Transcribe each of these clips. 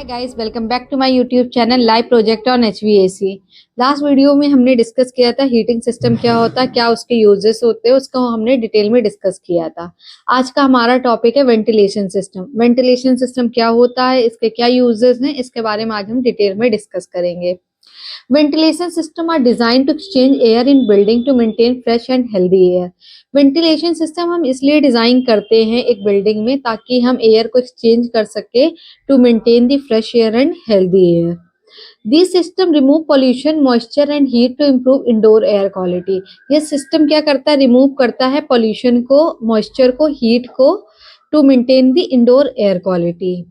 Guys, welcome back to my YouTube channel live project on HVAC. Last video में हमने discuss किया था heating system क्या होता है, क्या उसके यूजेस होते हैं, उसको हमने डिटेल में डिस्कस किया था। आज का हमारा टॉपिक है वेंटिलेशन सिस्टम। वेंटिलेशन सिस्टम क्या होता है, इसके क्या यूजेस हैं, इसके बारे में आज हम डिटेल में डिस्कस करेंगे। Ventilation system are designed to exchange air in building to maintain fresh and healthy air. Ventilation system हम इसलिए डिजाइन करते हैं एक बिल्डिंग में ताकि हम एयर को एक्सचेंज कर सके to maintain the fresh air and healthy air. This system remove pollution, moisture and heat to improve indoor air quality. ये सिस्टम क्या करता है, रिमूव करता है पॉल्यूशन को, मॉइस्चर को, हीट को to maintain the indoor air quality.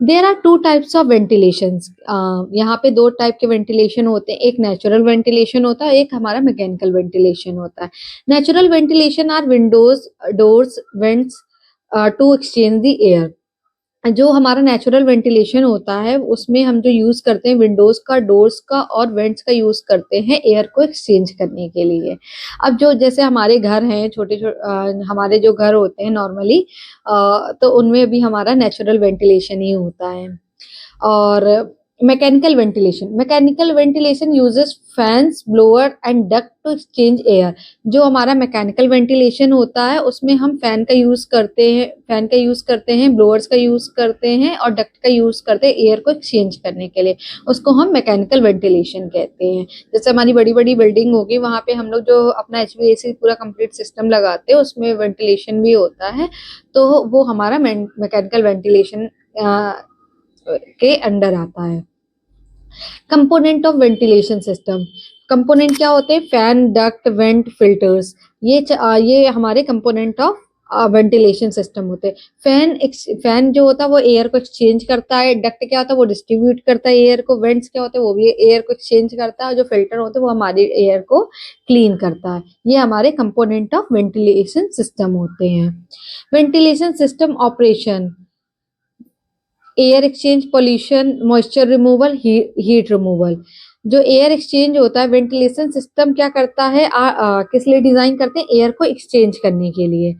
There are two types of ventilation. यहाँ पे दो टाइप के वेंटिलेशन होते हैं, एक नेचुरल वेंटिलेशन होता है, एक हमारा मैकेनिकल वेंटिलेशन होता है। Natural ventilation are windows, doors, vents to exchange the air. जो हमारा नेचुरल वेंटिलेशन होता है उसमें हम जो यूज करते हैं विंडोज का, डोर्स का और वेंट्स का यूज करते हैं एयर को एक्सचेंज करने के लिए। अब जो जैसे हमारे घर हैं, छोटे छोटे हमारे जो घर होते हैं नॉर्मली, तो उनमें भी हमारा नेचुरल वेंटिलेशन ही होता है। और mechanical ventilation uses fans, blower and duct to exchange air. जो हमारा मैकेनिकल वेंटिलेशन होता है उसमें हम फैन का यूज करते हैं, ब्लोअर्स का यूज करते हैं और डक्ट का यूज करते हैं एयर को एक्सचेंज करने के लिए। उसको हम मैकेनिकल वेंटिलेशन कहते हैं। जैसे हमारी बड़ी बड़ी बिल्डिंग होगी, वहां पे हम लोग जो अपना एचवीएसी पूरा कंप्लीट सिस्टम लगाते हैं उसमें वेंटिलेशन भी होता है, तो वो हमारा मैकेनिकल वेंटिलेशन के अंडर आता है। Component of ventilation system. Component क्या होते हैं, फैन, डक्ट, वेंट, फिल्टर्स। ये हमारे कंपोनेंट ऑफ वेंटिलेशन सिस्टम होते हैं। फैन जो होता है वो एयर को एक्सचेंज करता है। डक्ट क्या होता है, वो डिस्ट्रीब्यूट करता है एयर को। वेंट्स क्या होते हैं, वो भी एयर को एक्सचेंज करता है। और जो फिल्टर होते हैं वो हमारी एयर को क्लीन करता है। ये हमारे कंपोनेंट ऑफ वेंटिलेशन सिस्टम होते हैं। Ventilation system operation: air exchange, pollution, moisture removal, heat removal. जो एयर एक्सचेंज होता है, वेंटिलेशन सिस्टम क्या करता है, किस लिए डिजाइन करते हैं, एयर को एक्सचेंज करने के लिए।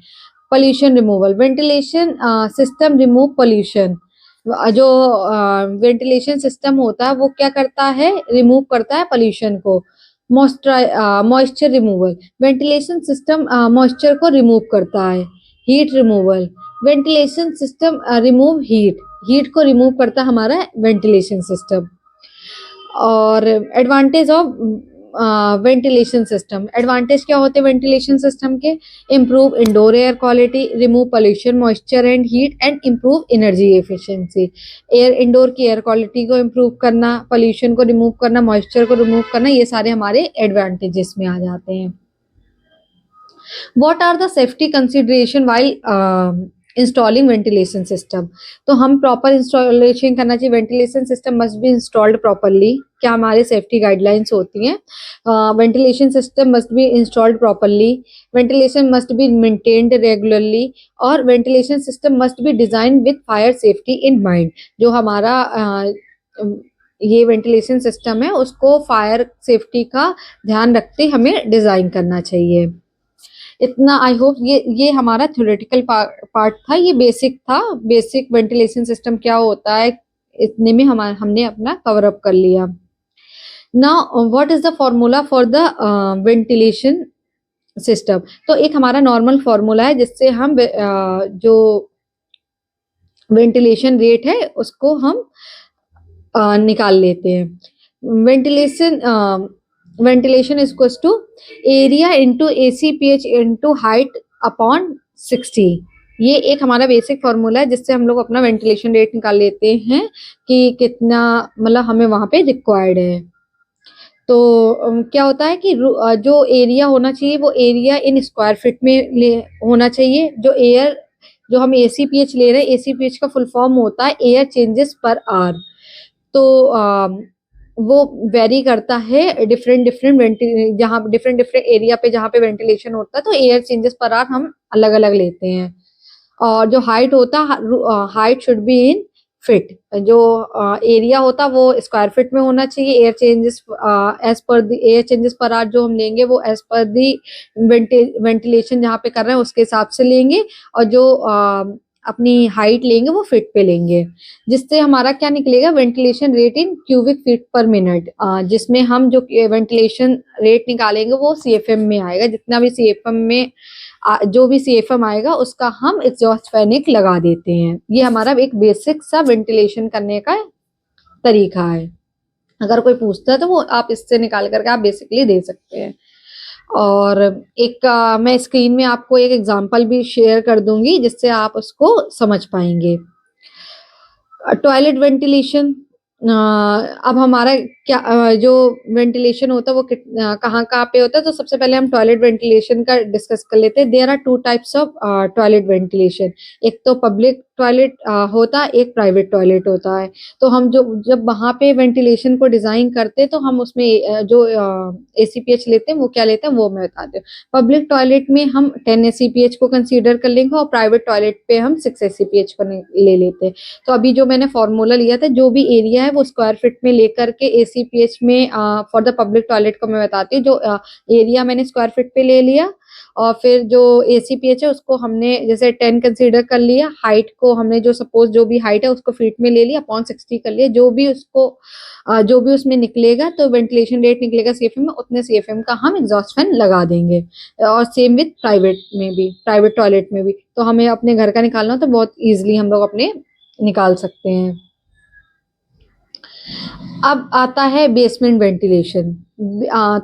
Pollution removal: ventilation system remove pollution. जो वेंटिलेशन सिस्टम होता है वो क्या करता है, रिमूव करता है पॉल्यूशन को। Moisture removal: ventilation system moisture को रिमूव करता है। Heat removal: ventilation system remove heat को रिमूव करता है हमारा वेंटिलेशन सिस्टम। और advantage of ventilation system. Advantage क्या होते हैं वेंटिलेशन सिस्टम के, improve indoor air quality, remove pollution, moisture and heat and improve energy efficiency. Indoor की एयर क्वालिटी को इम्प्रूव करना, पॉल्यूशन को रिमूव करना, मॉइस्चर को रिमूव करना, ये सारे हमारे एडवांटेजेस में आ जाते हैं। What are the safety consideration while installing ventilation system? तो हम प्रॉपर इंस्टॉलेशन करना चाहिए। Ventilation system must be installed properly. क्या हमारे सेफ्टी गाइडलाइंस होती हैं, ventilation system must be installed properly, ventilation must be maintained regularly, और ventilation system must be design with fire safety in mind. जो हमारा ये वेंटिलेशन सिस्टम है उसको फायर सेफ्टी का ध्यान रखते हमें डिजाइन करना चाहिए। इतना आई होप ये हमारा थ्योरेटिकल पार्ट था, ये बेसिक था। बेसिक वेंटिलेशन सिस्टम क्या होता है, इतने में हमने अपना कवर अप कर लिया। Now what is the formula for the ventilation system. तो एक हमारा नॉर्मल फॉर्मूला है जिससे हम जो वेंटिलेशन रेट है उसको हम निकाल लेते हैं। Ventilation is equals to area into ACPH into height upon 60। ये एक हमारा बेसिक फॉर्मूला है जिससे हम लोग अपना वेंटिलेशन रेट निकाल लेते हैं कि कितना मतलब हमें वहां पे रिक्वायर्ड है। तो क्या होता है कि जो एरिया होना चाहिए वो एरिया इन स्क्वायर फीट में होना चाहिए। जो हम ACPH ले रहे हैं, ACPH का फुल फॉर्म होता है एयर चेंजेस पर आवर। तो वो वेरी करता है डिफरेंट डिफरेंट एरिया पे जहाँ पे वेंटिलेशन होता है, तो एयर चेंजेस पर आवर हम अलग अलग लेते हैं। और जो हाइट होता है, height should be in fit. जो एरिया होता वो स्क्वायर फीट में होना चाहिए। एयर चेंजेस पर आवर जो हम लेंगे वो एज पर दी वेंटिलेशन जहाँ पे कर रहे हैं उसके हिसाब से लेंगे। और जो अपनी हाइट लेंगे वो फीट पे लेंगे, जिससे हमारा क्या निकलेगा, ventilation rate in cubic feet पर मिनट, जिसमें हम जो वेंटिलेशन रेट निकालेंगे वो सीएफएम में आएगा। जितना भी सीएफएम में जो भी सीएफएम आएगा उसका हम एग्जॉस्ट फैन एक लगा देते हैं। ये हमारा एक बेसिक सा वेंटिलेशन करने का तरीका है। अगर कोई पूछता है तो वो आप इससे निकाल करके आप बेसिकली दे सकते हैं। और एक मैं स्क्रीन में आपको एक एग्जांपल भी शेयर कर दूंगी जिससे आप उसको समझ पाएंगे। टॉयलेट वेंटिलेशन, अब हमारा क्या जो वेंटिलेशन होता है वो कहाँ कहाँ पे होता है, तो सबसे पहले हम टॉयलेट वेंटिलेशन का डिस्कस कर लेते हैं। There are two types of toilet ventilation. एक तो पब्लिक टॉयलेट होता है, एक प्राइवेट टॉयलेट होता है। तो हम जब वहां पे वेंटिलेशन को डिजाइन करते हैं तो हम उसमें जो एसीपीएच लेते हैं वो क्या लेते हैं वो मैं बताती हूँ। पब्लिक टॉयलेट में हम 10 एसीपीएच को कंसीडर कर लेंगे और प्राइवेट टॉयलेट पे हम 6 एसीपीएच को ले लेते हैं। तो अभी जो मैंने फॉर्मूला लिया था, जो भी एरिया है वो स्क्वायर फीट में लेकर के एसीपीएच में फॉर द पब्लिक टॉयलेट को मैं बताती हूँ। जो एरिया मैंने स्क्वायर फीट पे ले लिया और फिर जो एसीपीएच है उसको हमने जैसे 10 कंसीडर कर लिया, हाइट को हमने जो सपोज जो भी हाइट है उसको फीट में ले लिया, अपॉन 60 कर लिया, जो भी उसमें निकलेगा तो वेंटिलेशन रेट निकलेगा सीएफएम में, उतने सीएफएम का हम एग्जॉस्ट फैन लगा देंगे। और सेम विद प्राइवेट में भी, प्राइवेट टॉयलेट में भी। तो हमें अपने घर का निकालना हो तो बहुत ईजिली हम लोग अपने निकाल सकते हैं। अब आता है बेसमेंट वेंटिलेशन।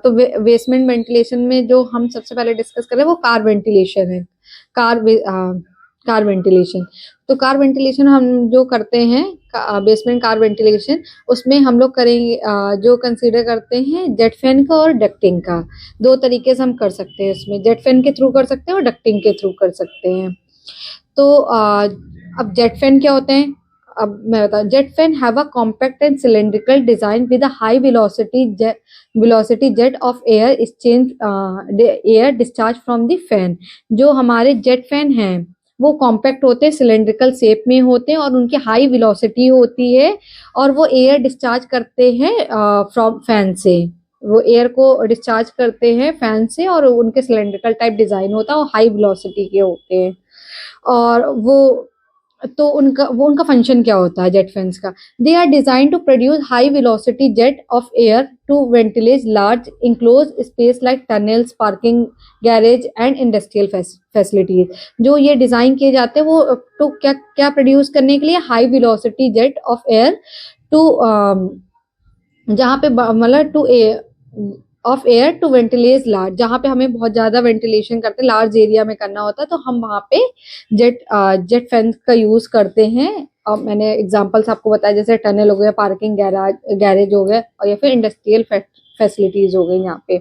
तो बेसमेंट वेंटिलेशन में जो हम सबसे पहले डिस्कस कर रहे हैं वो कार वेंटिलेशन है। कार वेंटिलेशन, तो कार वेंटिलेशन हम जो करते हैं बेसमेंट कार वेंटिलेशन, उसमें हम लोग करेंगे जो कंसीडर करते हैं जेट फैन का और डक्टिंग का। दो तरीके से हम कर सकते हैं, इसमें जेट फैन के थ्रू कर सकते हैं और डक्टिंग के थ्रू कर सकते हैं। तो अब जेट फैन क्या होते हैं, अब मैं बताऊं। Jet fan have a compact and cylindrical design with a high velocity jet of air exchange air discharge from the fan. जो हमारे जेट फैन हैं वो कॉम्पैक्ट होते हैं, सिलेंड्रिकल शेप में होते हैं और उनकी हाई वेलोसिटी होती है और वो एयर डिस्चार्ज करते हैं फ्रॉम फैन से। वो एयर को डिस्चार्ज करते हैं फैन से और उनके सिलेंड्रिकल टाइप डिजाइन होता है और हाई वेलोसिटी के होते हैं। और उनका फंक्शन क्या होता है जेट फैंस का, they are design to produce high velocity jet of air to ventilate large enclose space like tunnels, parking garage and industrial facilities. जो ये डिजाइन किए जाते हैं वो तो क्या क्या प्रोड्यूस करने के लिए, high velocity jet of air to जहाँ पे मतलब to of air to ventilate large, जहाँ पे हमें बहुत ज्यादा वेंटिलेशन करते हैं, लार्ज एरिया में करना होता है तो हम वहाँ पे जेट फैन का यूज करते हैं। और मैंने एग्जांपल्स आपको बताया जैसे टनल हो गया, पार्किंग गैरेज हो गया और या फिर इंडस्ट्रियल फैसिलिटीज हो गई यहाँ पे।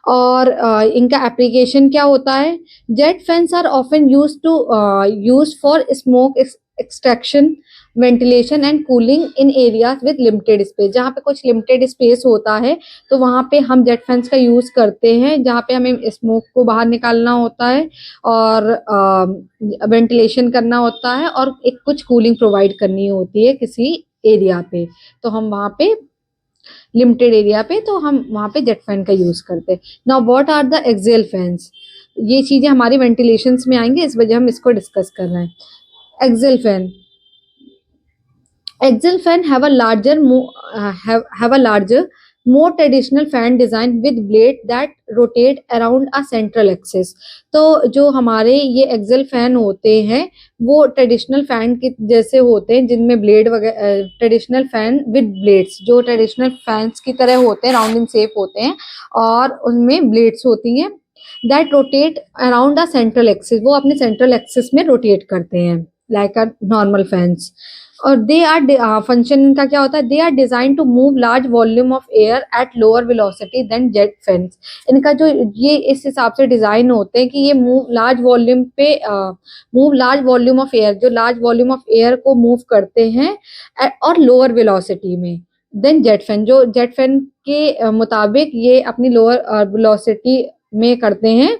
और इनका एप्लीकेशन क्या होता है, jet fans are often use for smoke extraction, ventilation and cooling in areas with limited space. जहाँ पे कुछ लिमिटेड स्पेस होता है तो वहाँ पे हम जेट फैंस का यूज करते हैं, जहाँ पे हमें स्मोक को बाहर निकालना होता है और वेंटिलेशन करना होता है और एक कुछ कूलिंग प्रोवाइड करनी होती है किसी एरिया पे, तो हम वहाँ पे लिमिटेड एरिया पे तो हम वहाँ पे जेट फैन का यूज करते हैं। Now what are the axial fans, ये चीजें हमारी वेंटिलेशंस में आएंगे, इस वजह हम इसको डिस्कस कर रहे हैं। Axial fan, axial fan have a larger, more traditional fan design with blade that rotate around a central axis। तो जो हमारे ये एक्सियल फैन होते हैं वो ट्रेडिशनल फैन के जैसे होते हैं जिनमें ब्लेड वगैरह, ट्रेडिशनल फैन विद ब्लेड्स, जो ट्रेडिशनल फैंस की तरह होते हैं, राउंड इन शेप होते हैं और उनमें ब्लेड्स होती हैं, that rotate around a central axis, वो अपने सेंट्रल एक्सिस में रोटेट करते हैं लाइक अ नॉर्मल फैंस। और दे आर फंक्शन इनका क्या होता है, they are design to move large volume of air at lower velocity than jet fans. इनका जो ये इस हिसाब से डिजाइन होते हैं कि ये move large volume of air, जो लार्ज वॉल्यूम ऑफ एयर को मूव करते हैं और लोअर वेलोसिटी में देन जेट फैन। जो जेट फैन के मुताबिक ये अपनी लोअर वेलोसिटी में करते हैं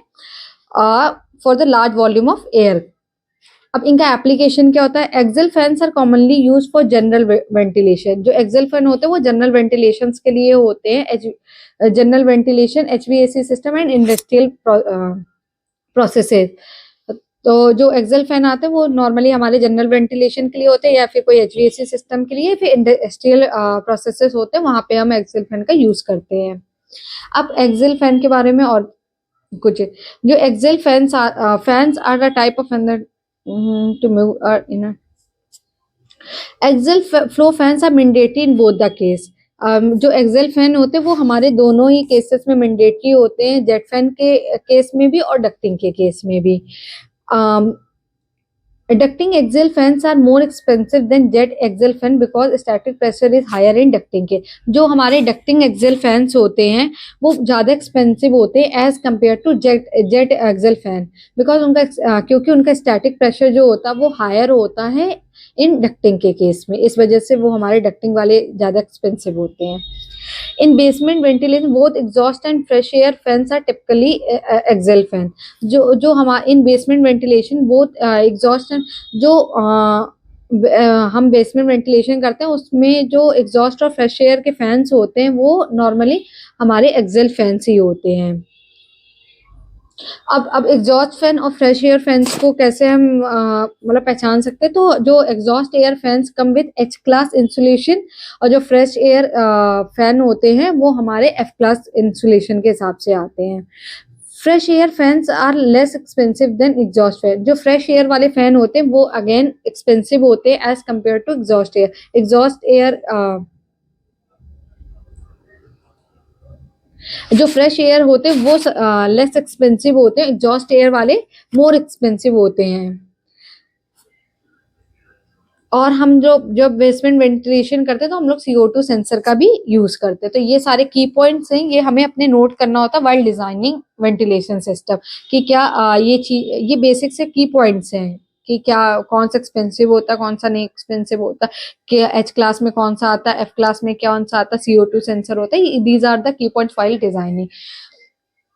for the large volume of air. अब इनका एप्लीकेशन क्या होता है, axial fans are commonly use for general ventilation. जो एक्सियल फैन होते हैं वो जनरल वेंटिलेशन के लिए होते हैं, general ventilation, HVAC system and industrial processes. तो जो एक्सेल फैन आते हैं वो नॉर्मली हमारे जनरल वेंटिलेशन के लिए होते हैं या फिर कोई एचवीएसी सिस्टम के लिए, फिर इंडस्ट्रियल प्रोसेसेस होते हैं वहां पे हम एक्सेल फैन का यूज करते हैं। अब एक्सेल फैन के बारे में और कुछ, जो axial fans are the type of to move in axial flow fans are mandatory in both the case. जो एक्सेल फैन होते हैं वो हमारे दोनों ही केसेस में मैंडेटरी होते हैं, जेट फैन के केस में भी और डक्टिंग के केस में भी। um, Ducting axial fans are more expensive than jet axial fan because static pressure is higher in ducting के। जो हमारे ducting axial fans होते हैं वो ज़्यादा expensive होते हैं as compared to jet axial fan, because उनका क्योंकि उनका static pressure जो होता है वो higher होता है इन डक्टिंग के केस में, इस वजह से वो हमारे डक्टिंग वाले ज़्यादा एक्सपेंसिव होते हैं। In basement ventilation both exhaust and fresh air fans are typically axial fan. जो हमारे इन basement ventilation both exhaust and जो हम बेसमेंट वेंटिलेशन करते हैं उसमें जो एग्जॉस्ट और फ्रेश एयर के फैंस होते हैं वो नॉर्मली हमारे एक्सेल फैंस ही होते हैं। अब एग्जॉस्ट फैन और फ्रेश एयर फैंस को कैसे हम मतलब पहचान सकते हैं, तो जो exhaust air fans come with H class insulation और जो फ्रेश एयर फैन होते हैं वो हमारे एफ क्लास इंसुलेशन के हिसाब से आते हैं। Fresh air fans are less expensive than exhaust fan. जो फ्रेश एयर वाले फैन होते हैं वो अगेन एक्सपेंसिव होते हैं as compare to exhaust air. Exhaust air जो फ्रेश एयर होते हैं वो लेस एक्सपेंसिव होते हैं, एग्जॉस्ट एयर वाले मोर एक्सपेंसिव होते हैं। और हम जो जब बेसमेंट वेंटिलेशन करते हैं तो हम लोग CO2 सेंसर का भी यूज करते हैं। तो ये सारे की पॉइंट्स हैं, ये हमें अपने नोट करना होता है वाइल डिजाइनिंग वेंटिलेशन सिस्टम कि क्या ये बेसिक से की पॉइंट्स हैं कि क्या कौन सा एक्सपेंसिव होता है, कौन सा नहीं एक्सपेंसिव होता, कि एच क्लास में कौन सा आता है, एफ क्लास में कौन सा आता है, CO2 सेंसर होता है। These are the key points while designing.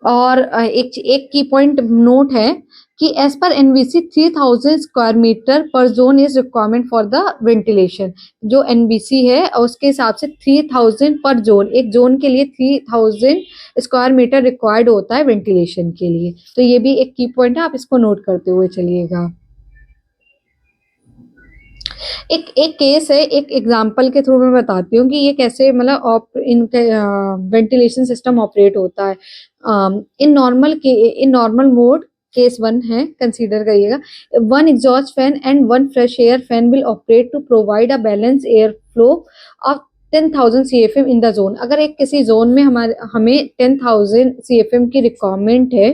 और एक की पॉइंट नोट है कि as per NBC 3000 square metre per zone is requirement for the ventilation. जो एनबीसी है उसके हिसाब से 3000 पर जोन, एक जोन के लिए 3000 स्क्वायर मीटर रिक्वायर्ड होता है वेंटिलेशन के लिए। तो ये भी एक की पॉइंट है, आप इसको नोट करते हुए चलिएगा। एक केस है, एक एग्जांपल के थ्रू मैं बताती हूँ कि ये कैसे मतलब इनके वेंटिलेशन सिस्टम ऑपरेट होता है। In normal mode case one है, कंसीडर करिएगा। One exhaust fan and one fresh air fan will operate to provide a balance air flow of 10,000 CFM in the zone. अगर एक किसी जोन में हमें 10,000 CFM की रिक्वायरमेंट है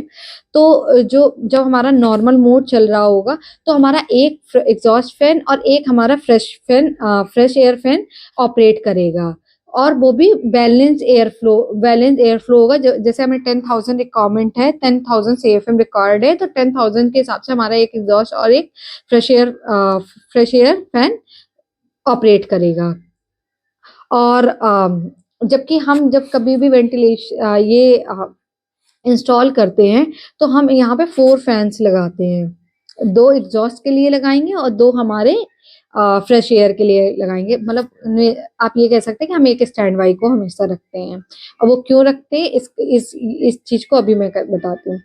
तो जो जब हमारा नॉर्मल मोड चल रहा होगा तो हमारा एक एग्जॉस्ट फैन और एक हमारा फ्रेश एयर फैन ऑपरेट करेगा, और वो भी बैलेंस एयर फ्लो होगा। जैसे हमें 10,000 रिक्वायरमेंट है, 10,000 CFM रिक्वायर्ड है, तो 10,000 के हिसाब से हमारा एक एग्जॉस्ट और एक फ्रेश एयर फैन ऑपरेट करेगा। और जबकि हम जब कभी भी वेंटिलेशन ये इंस्टॉल करते हैं तो हम यहाँ पे 4 फैंस लगाते हैं, 2 एग्जॉस्ट के लिए लगाएंगे और 2 हमारे फ्रेश एयर के लिए लगाएंगे। मतलब आप ये कह सकते हैं कि हम एक स्टैंड बाई को हमेशा रखते हैं। और वो क्यों रखते हैं इस चीज को अभी मैं बताती हूँ।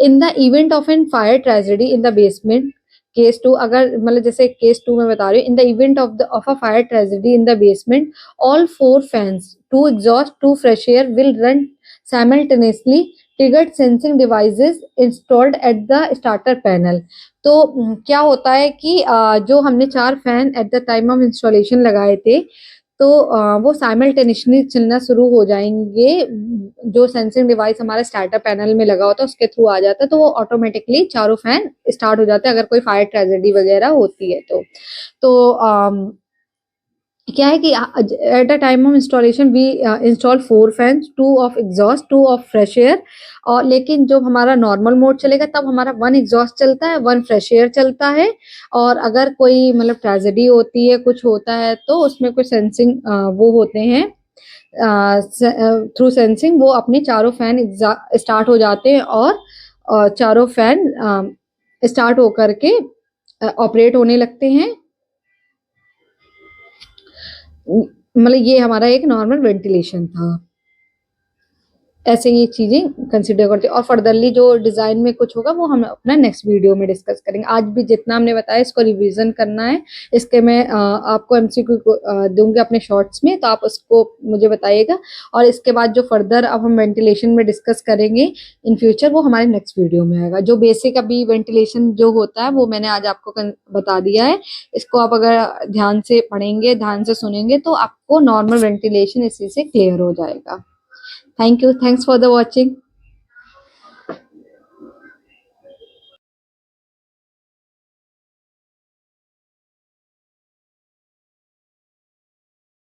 In the event of an fire tragedy in the basement, case 2, अगर मतलब जैसे केस 2 में बता रही हूँ, in the event of a fire tragedy in the basement all 4 fans, 2 exhaust 2 fresh air will run simultaneously triggered sensing devices installed at the starter panel। तो क्या होता है कि जो हमने 4 fan eight the time of installation लगाए थे तो वो साइमल्टेनियसली चलना शुरू हो जाएंगे। जो सेंसिंग डिवाइस हमारे स्टार्टर पैनल में लगा होता है उसके थ्रू आ जाता है, तो वो ऑटोमेटिकली चारों फैन स्टार्ट हो जाते हैं अगर कोई फायर ट्रेजेडी वगैरह होती है तो क्या है कि at the time of installation we install 4 fans, 2 of exhaust 2 of fresh air. और लेकिन जब हमारा नॉर्मल मोड चलेगा तब हमारा 1 एग्जॉस्ट चलता है, 1 फ्रेश एयर चलता है। और अगर कोई मतलब ट्रेजेडी होती है, कुछ होता है, तो उसमें कोई सेंसिंग वो होते हैं, थ्रू सेंसिंग वो अपने चारों फैन स्टार्ट हो जाते हैं और चारों फैन स्टार्ट होकर के ऑपरेट होने लगते हैं। मतलब ये हमारा एक नॉर्मल वेंटिलेशन था। ऐसे ये चीजें कंसिडर करते हैं। और फर्दरली जो डिजाइन में कुछ होगा वो हम अपना नेक्स्ट वीडियो में डिस्कस करेंगे। आज भी जितना हमने बताया इसको रिवीजन करना है। इसके मैं आपको एमसीक्यू दूंगी अपने शॉर्ट्स में, तो आप उसको मुझे बताइएगा। और इसके बाद जो फर्दर अब हम वेंटिलेशन में डिस्कस करेंगे इन फ्यूचर, वो हमारे नेक्स्ट वीडियो में आएगा। जो बेसिक अभी वेंटिलेशन जो होता है वो मैंने आज आपको बता दिया है। इसको आप अगर ध्यान से पढ़ेंगे, ध्यान से सुनेंगे, तो आपको नॉर्मल वेंटिलेशन इसी से क्लियर हो जाएगा। Thank you. Thanks for the watching.